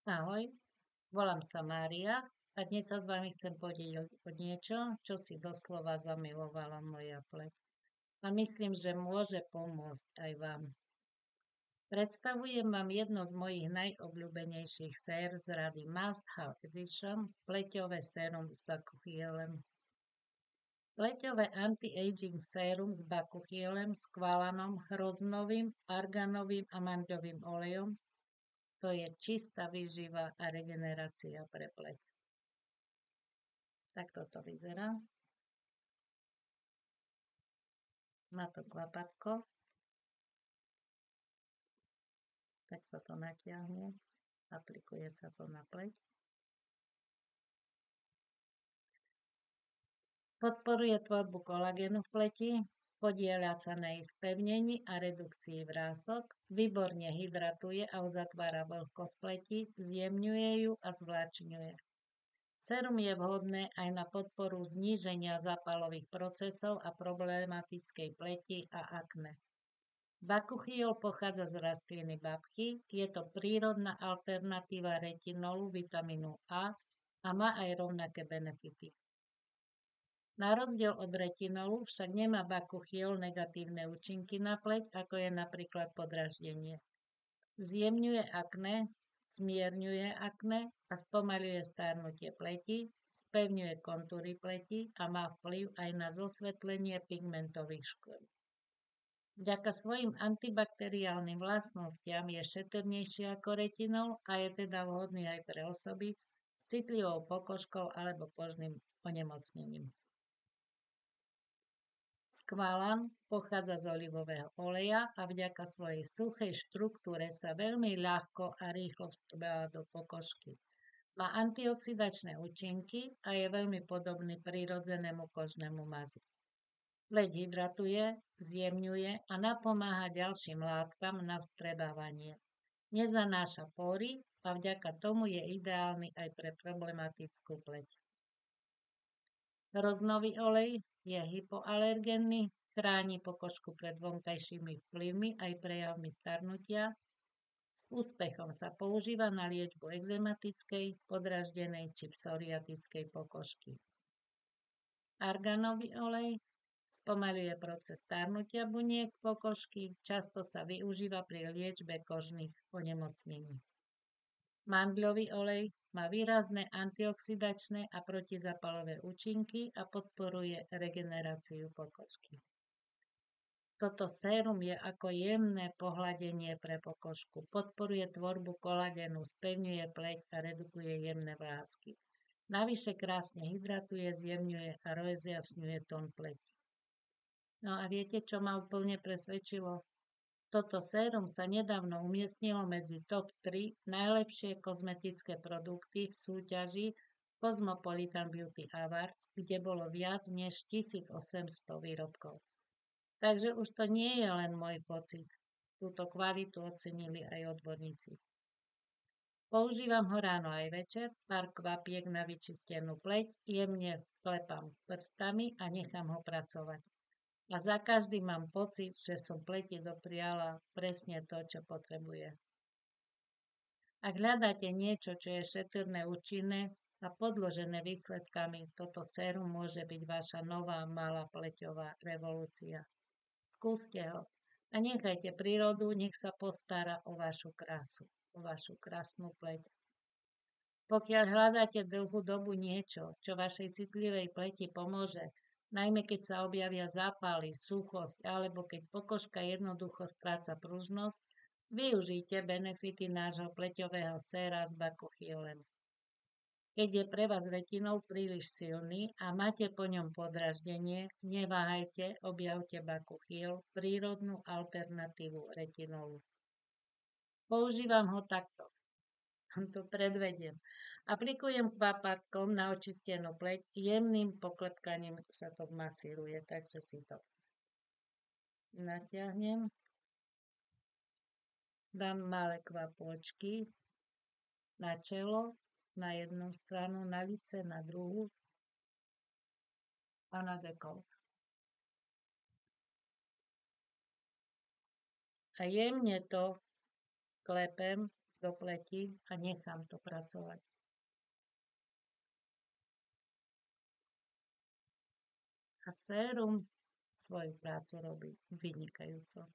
Ahoj, volám sa Mária a dnes sa s vami chcem podeliť o niečo, čo si doslova zamilovala moja pleť. A myslím, že môže pomôcť aj vám. Predstavujem vám jedno z mojich najobľúbenejších sér z rady Must Have Edition, pleťové sérum s bakuchielem. Pleťové anti-aging sérum s bakuchielem, skvalanom, hroznovým, arganovým a mandľovým olejom. To je čistá výživa a regenerácia pre pleť. Tak toto vyzerá. Má to klapatko. Tak sa to natiahne. Aplikuje sa to na pleť. Podporuje tvorbu kolagénu v pleti. Podieľa sa na jej spevnení a redukcii vrások. Výborne hydratuje a uzatvára vlhkosť pleti. Zjemňuje ju a zvláčňuje. Sérum je vhodné aj na podporu zníženia zápalových procesov a problematickej pleti a akné. Bakuchiol pochádza z rastliny babky, je to prírodná alternatíva retinolu, vitamínu A a má aj rovnaké benefity. Na rozdiel od retinolu však nemá bakuchiol negatívne účinky na pleť, ako je napríklad podraždenie. Zjemňuje akné, zmierňuje akné a spomaľuje starnutie pleti, spevňuje kontúry pleti a má vplyv aj na zosvetlenie pigmentových škôd. Vďaka svojim antibakteriálnym vlastnostiam je šetrnejší ako retinol a je teda vhodný aj pre osoby s citlivou pokožkou alebo kožným onemocnením. Skvalan pochádza z olivového oleja a vďaka svojej suchej štruktúre sa veľmi ľahko a rýchlo vstrbáva do pokožky. Má antioxidačné účinky a je veľmi podobný prirodzenému kožnému mazu. Pleť hydratuje, zjemňuje a napomáha ďalším látkam na vstrebávanie. Nezanáša pory a vďaka tomu je ideálny aj pre problematickú pleť. Hroznový olej je hypoalergénny, chráni pokožku pred vonkajšími vplyvmi aj prejavmi starnutia. S úspechom sa používa na liečbu ekzematickej, podraždenej či psoriatickej pokožky. Arganový olej spomaľuje proces starnutia buniek pokožky, často sa využíva pri liečbe kožných onemocnení. Mandľový olej má výrazné antioxidačné a protizapalové účinky a podporuje regeneráciu pokožky. Toto sérum je ako jemné pohľadenie pre pokožku, podporuje tvorbu kolagénu, spevňuje pleť a redukuje jemné vrásky. Navyše krásne hydratuje, zjemňuje a rozjasňuje tón pleti. No a viete, čo ma úplne presvedčilo? Toto sérum sa nedávno umiestnilo medzi top 3 najlepšie kozmetické produkty v súťaži Cosmopolitan Beauty Awards, kde bolo viac než 1800 výrobkov. Takže už to nie je len môj pocit. Túto kvalitu ocenili aj odborníci. Používam ho ráno aj večer, pár kvapiek na vyčistenú pleť, jemne klepám prstami a nechám ho pracovať. A za každým mám pocit, že som pleti dopriala presne to, čo potrebuje. Ak hľadáte niečo, čo je šetrné, účinné a podložené výsledkami, toto sérum môže byť vaša nová malá pleťová revolúcia. Skúste ho a nechajte prírodu, nech sa postará o vašu krásu, o vašu krásnu pleť. Pokiaľ hľadáte dlhú dobu niečo, čo vašej citlivej pleti pomôže, najmä keď sa objavia zápaly, suchosť alebo keď pokožka jednoducho stráca pružnosť, využite benefity nášho pleťového séra s bakuchiolem. Keď je pre vás retinol príliš silný a máte po ňom podraždenie, neváhajte, objavte bakuchiol, prírodnú alternatívu retinolu. Používam ho takto. To predvediem. Aplikujem kvapatkom na očistenú pleť, jemným poklepkaním sa to masíruje, takže si to natiahnem. Dám malé kvapôčky na čelo, na jednu stranu, na lice, na druhú a na dekolt. A jemne to klepem do pleti a nechám to pracovať. A sérum svoju prácu robí vynikajúco.